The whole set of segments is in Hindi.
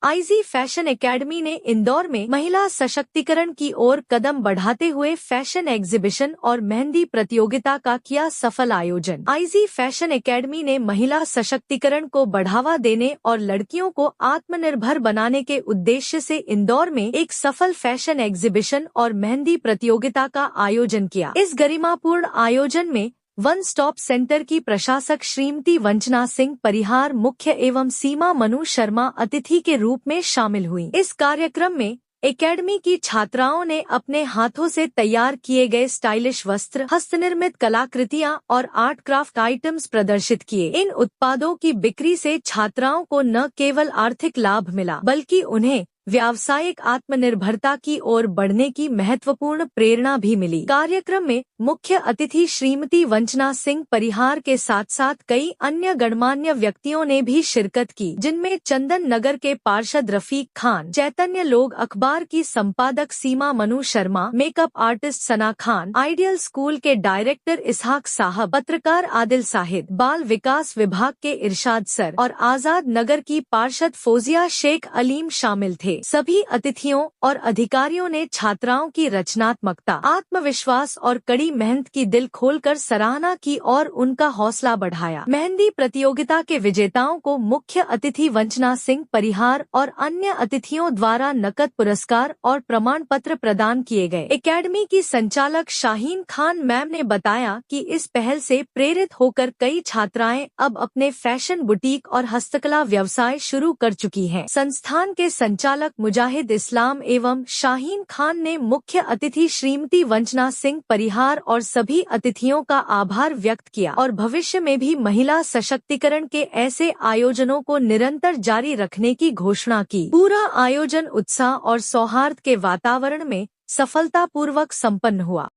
आईजी फैशन एकेडमी ने इंदौर में महिला सशक्तिकरण की ओर कदम बढ़ाते हुए फैशन एग्जीबिशन और मेहंदी प्रतियोगिता का किया सफल आयोजन। आईजी फैशन एकेडमी ने महिला सशक्तिकरण को बढ़ावा देने और लड़कियों को आत्मनिर्भर बनाने के उद्देश्य से इंदौर में एक सफल फैशन एग्जीबिशन और मेहंदी प्रतियोगिता का आयोजन किया। इस गरिमापूर्ण आयोजन में वन स्टॉप सेंटर की प्रशासक श्रीमती वंचना सिंह परिहार मुख्य एवं सीमा मनु शर्मा अतिथि के रूप में शामिल हुई। इस कार्यक्रम में एकेडमी की छात्राओं ने अपने हाथों से तैयार किए गए स्टाइलिश वस्त्र, हस्तनिर्मित कलाकृतियां और आर्ट क्राफ्ट आइटम्स प्रदर्शित किए। इन उत्पादों की बिक्री से छात्राओं को न केवल आर्थिक लाभ मिला बल्कि उन्हें व्यावसायिक आत्मनिर्भरता की ओर बढ़ने की महत्वपूर्ण प्रेरणा भी मिली। कार्यक्रम में मुख्य अतिथि श्रीमती वंचना सिंह परिहार के साथ साथ कई अन्य गणमान्य व्यक्तियों ने भी शिरकत की, जिनमें चंदन नगर के पार्षद रफीक खान, चैतन्य लोग अखबार की संपादक सीमा Manu Sharma, makeup artist Sana Khan, ideal school के डायरेक्टर इसहाक साहब, पत्रकार आदिल साहिद, बाल विकास विभाग के इरशाद सर और आजाद नगर की पार्षद फौजिया शेख अलीम शामिल थे। सभी अतिथियों और अधिकारियों ने छात्राओं की रचनात्मकता, आत्मविश्वास और कड़ी मेहनत की दिल खोलकर सराहना की और उनका हौसला बढ़ाया। मेहंदी प्रतियोगिता के विजेताओं को मुख्य अतिथि वंचना सिंह परिहार और अन्य अतिथियों द्वारा नकद पुरस्कार और प्रमाण पत्र प्रदान किए गए। एकेडमी की संचालक शाहीन खान मैम ने बताया कि इस पहल से प्रेरित होकर कई छात्राएं अब अपने फैशन बुटीक और हस्तकला व्यवसाय शुरू कर चुकी हैं। संस्थान के संचालक मुजाहिद इस्लाम एवं शाहीन खान ने मुख्य अतिथि श्रीमती वंचना सिंह परिहार और सभी अतिथियों का आभार व्यक्त किया और भविष्य में भी महिला सशक्तिकरण के ऐसे आयोजनों को निरंतर जारी रखने की घोषणा की। पूरा आयोजन उत्साह और सौहार्द के वातावरण में सफलतापूर्वक संपन्न हुआ।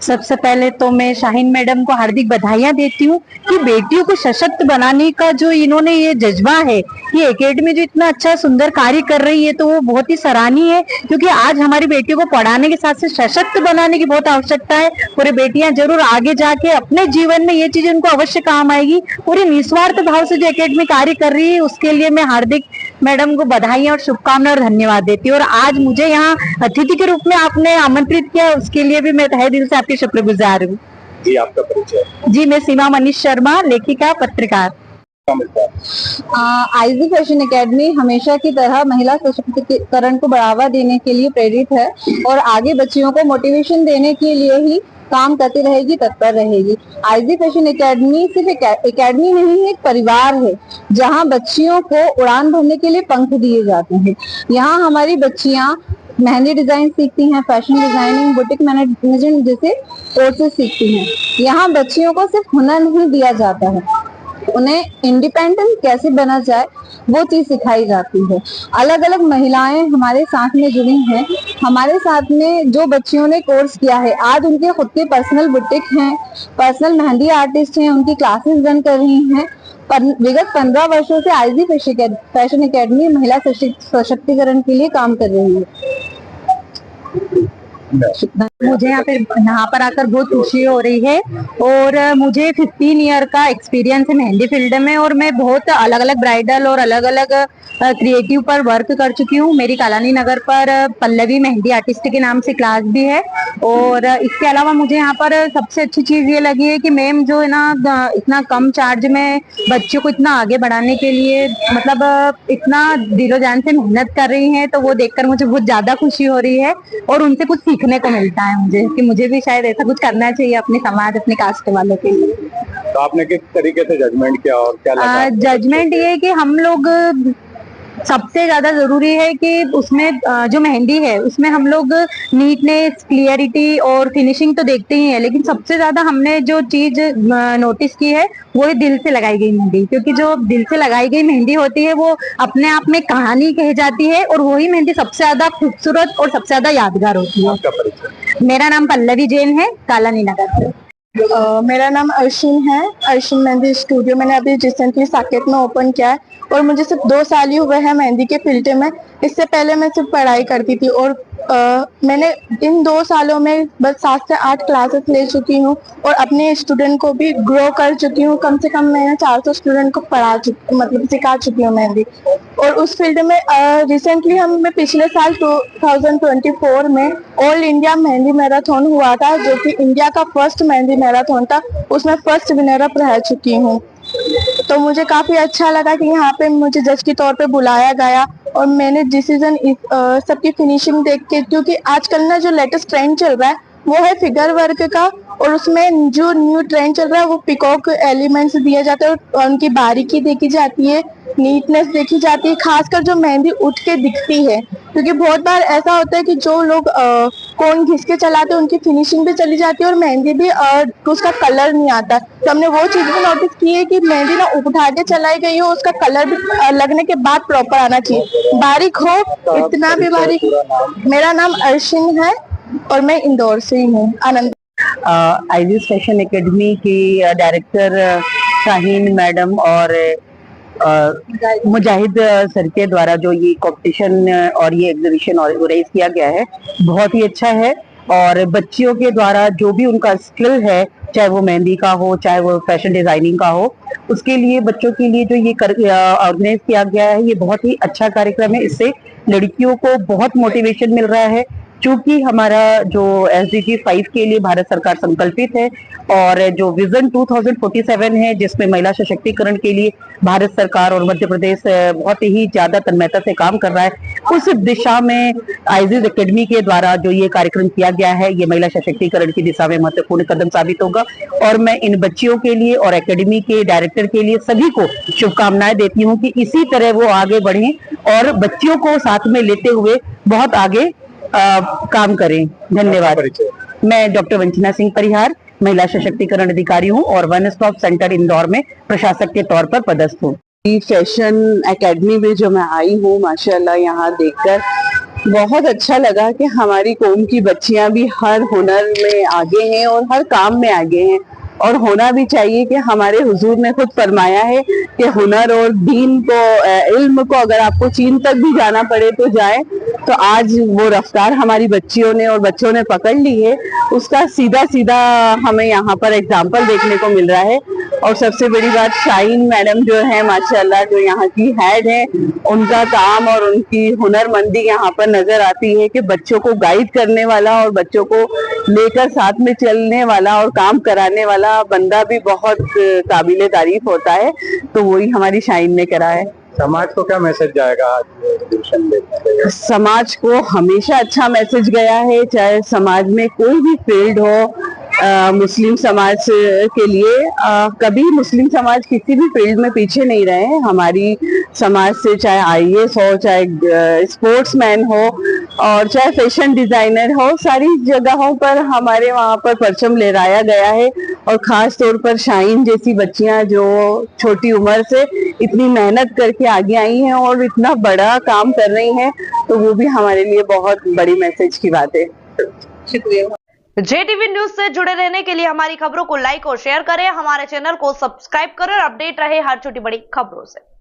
सबसे पहले तो मैं शाहीन मैडम को हार्दिक बधाइयां देती हूँ कि बेटियों को सशक्त बनाने का जो इन्होंने ये जज्बा है, ये एकेडमी जो इतना अच्छा सुंदर कार्य कर रही है तो वो बहुत ही सराहनीय है, क्योंकि आज हमारी बेटियों को पढ़ाने के साथ साथ सशक्त बनाने की बहुत आवश्यकता है। और ये बेटियां जरूर आगे जाके अपने जीवन में ये चीज उनको अवश्य काम आएगी। और ये निस्वार्थ भाव से जो एकेडमी कार्य कर रही है उसके लिए मैं हार्दिक मैडम को बधाई और शुभकामनाएं और धन्यवाद देती हूँ। और आज मुझे यहाँ अतिथि के रूप में आपने आमंत्रित किया, उसके लिए भी मैं तहे दिल से आपकी शुक्रगुजार हूँ। जी, आपका परिचय? जी, मैं सीमा मनीष शर्मा, लेखिका, पत्रकार। आईजी फैशन एकेडमी हमेशा की तरह महिला सशक्तिकरण को बढ़ावा देने के लिए प्रेरित है और आगे बच्चियों को मोटिवेशन देने के लिए ही काम करती रहेगी, तत्पर रहेगी। आईजी फैशन एकेडमी सिर्फ एकेडमी नहीं, एक परिवार है जहां बच्चियों को उड़ान भरने के लिए पंख दिए जाते हैं। यहाँ हमारी बच्चियां मेहंदी डिजाइन सीखती हैं, फैशन डिजाइनिंग, बुटीक मैनेजमेंट जैसे कोर्सेज सीखती हैं। यहाँ बच्चियों को सिर्फ हुनर नहीं दिया जाता है, उन्हें इंडिपेंडेंट कैसे बना जाए वो चीज सिखाई जाती है। अलग अलग महिलाएं हमारे साथ में जुड़ी हैं। हमारे साथ में जो बच्चियों ने कोर्स किया है, आज उनके खुद के पर्सनल बुटीक हैं, पर्सनल मेहंदी आर्टिस्ट हैं, उनकी क्लासेस रन कर रही हैं। विगत 15 वर्षों से आईजी फैशन एकेडमी महिला सशक्तिकरण के लिए काम कर रही है। मुझे यहाँ पर आकर बहुत खुशी हो रही है और मुझे 15 ईयर का एक्सपीरियंस है मेहंदी फील्ड में और मैं बहुत अलग अलग ब्राइडल और अलग अलग क्रिएटिव पर वर्क कर चुकी हूँ। मेरी कालानी नगर पर पल्लवी मेहंदी आर्टिस्ट के नाम से क्लास भी है। और इसके अलावा मुझे यहाँ पर सबसे अच्छी चीज ये लगी है कि मैम जो है ना इतना कम चार्ज में बच्चों को इतना आगे बढ़ाने के लिए मतलब इतना दिलो जान से मेहनत कर रही हैं, तो वो देखकर मुझे बहुत ज्यादा खुशी हो रही है और उनसे कुछ सीखने को मिलता है मुझे कि मुझे भी शायद ऐसा कुछ करना चाहिए अपने समाज, अपने कास्ट वालों के लिए। तो आपने किस तरीके से जजमेंट किया और क्या लगा? जजमेंट ये है कि हम लोग सबसे ज्यादा जरूरी है कि उसमें जो मेहंदी है उसमें हम लोग नीटनेस, क्लियरिटी और फिनिशिंग तो देखते ही हैं, लेकिन सबसे ज्यादा हमने जो चीज नोटिस की है वो है दिल से लगाई गई मेहंदी। क्योंकि जो दिल से लगाई गई मेहंदी होती है वो अपने आप में कहानी कह जाती है और वही मेहंदी सबसे ज्यादा खूबसूरत और सबसे ज्यादा यादगार होती है। मेरा नाम पल्लवी जैन है, कालानी नगर से। मेरा नाम अर्शिन है, अर्शिन मेहंदी स्टूडियो मैंने अभी रिसेंटली साकेत में ओपन किया है और मुझे सिर्फ 2 साल ही हुए हैं मेहंदी के फील्ड में। इससे पहले मैं सिर्फ पढ़ाई करती थी और मैंने इन 2 सालों में बस 7 से 8 क्लासेस ले चुकी हूँ और अपने स्टूडेंट को भी ग्रो कर चुकी हूँ। कम से कम मैंने 400 स्टूडेंट को सिखा चुकी हूँ मेहंदी। और उस फील्ड में रिसेंटली मैं पिछले साल 2024 में ऑल इंडिया मेहंदी मैराथन हुआ था, जो कि इंडिया का फर्स्ट मेहंदी मैराथन था। उसमें फर्स्ट विनर अप रह चुकी हूँ। तो मुझे काफी अच्छा लगा कि यहाँ पे मुझे जज के तौर पे बुलाया गया और मैंने डिसीजन सबकी फिनिशिंग देख के, क्योंकि आजकल ना जो लेटेस्ट ट्रेंड चल रहा है वो है फिगर वर्क का, और उसमें जो न्यू ट्रेंड चल रहा है वो पिकॉक एलिमेंट्स दिए जाते हैं और उनकी बारीकी देखी जाती है, नीटनेस देखी जाती है, खासकर जो मेहंदी उठ के दिखती है। क्योंकि बहुत बार ऐसा होता है कि जो लोग कोन घिस के चलाते हैं उनकी फिनिशिंग भी चली जाती है और मेहंदी भी उसका कलर नहीं आता। तो हमने वो चीज भी नोटिस की है कि मेहंदी ना उठा के चलाई गई हो, उसका कलर भी लगने के बाद प्रॉपर आना चाहिए, बारीक हो, इतना भी बारीक। मेरा नाम अर्शिन है और मैं इंदौर से ही हूँ। आनंद आईजी फैशन एकेडमी की डायरेक्टर शाहीन मैडम और मुजाहिद सर के द्वारा जो ये कंपटीशन और ये एग्जीबिशन ऑर्गेनाइज किया गया है, बहुत ही अच्छा है। और बच्चियों के द्वारा जो भी उनका स्किल है, चाहे वो मेहंदी का हो, चाहे वो फैशन डिजाइनिंग का हो, उसके लिए बच्चों के लिए जो ये ऑर्गेनाइज किया गया है, ये बहुत ही अच्छा कार्यक्रम है। इससे लड़कियों को बहुत मोटिवेशन मिल रहा है, क्योंकि हमारा जो SDG 5 के लिए भारत सरकार संकल्पित है और जो विजन 2047 है, जिसमें महिला सशक्तिकरण के लिए भारत सरकार और मध्य प्रदेश बहुत ही ज्यादा तन्मयता से काम कर रहा है, उस दिशा में आईजी एकेडमी के द्वारा जो ये कार्यक्रम किया गया है, ये महिला सशक्तिकरण की दिशा में महत्वपूर्ण कदम साबित होगा। और मैं इन बच्चियों के लिए और एकेडमी के डायरेक्टर के लिए सभी को शुभकामनाएं देती हूँ कि इसी तरह वो आगे बढ़ें और बच्चियों को साथ में लेते हुए बहुत आगे काम करें। धन्यवाद। मैं डॉक्टर वंचना सिंह परिहार, महिला सशक्तिकरण अधिकारी हूँ और वन स्टॉप सेंटर इंदौर में प्रशासक के तौर पर पदस्थ हूँ। फैशन एकेडमी में जो मैं आई हूँ, माशाल्लाह यहाँ देखकर बहुत अच्छा लगा कि हमारी कौम की बच्चियां भी हर हुनर में आगे हैं और हर काम में आगे हैं, और होना भी चाहिए कि हमारे हुजूर ने खुद फरमाया है कि हुनर और दीन को, इल्म को अगर आपको चीन तक भी जाना पड़े तो जाए। तो आज वो रफ्तार हमारी बच्चियों ने और बच्चों ने पकड़ ली है, उसका सीधा सीधा हमें यहाँ पर एग्जाम्पल देखने को मिल रहा है। और सबसे बड़ी बात, शाहीन मैडम जो है माशाल्लाह, जो यहाँ की हेड है, उनका काम और उनकी हुनरमंदी यहाँ पर नजर आती है कि बच्चों को गाइड करने वाला और बच्चों को लेकर साथ में चलने वाला और काम कराने वाला बंदा भी बहुत काबिले तारीफ होता है। तो वही हमारी शाहीन ने करा है। समाज को क्या मैसेज जाएगा आज एग्जीबिशन में? समाज को हमेशा अच्छा मैसेज गया है, चाहे समाज में कोई भी फील्ड हो। मुस्लिम समाज के लिए कभी मुस्लिम समाज किसी भी फील्ड में पीछे नहीं रहे हैं। हमारी समाज से चाहे IAS हो, चाहे स्पोर्ट्समैन हो और चाहे फैशन डिजाइनर हो, सारी जगहों पर हमारे वहाँ पर परचम लहराया गया है। और खास तौर पर शाहीन जैसी बच्चियां जो छोटी उम्र से इतनी मेहनत करके आगे आई हैं और इतना बड़ा काम कर रही हैं, तो वो भी हमारे लिए बहुत बड़ी मैसेज की बात है। शुक्रिया। JTV न्यूज से जुड़े रहने के लिए हमारी खबरों को लाइक और शेयर करें, हमारे चैनल को सब्सक्राइब करें और अपडेट रहे हर छोटी बड़ी खबरों से।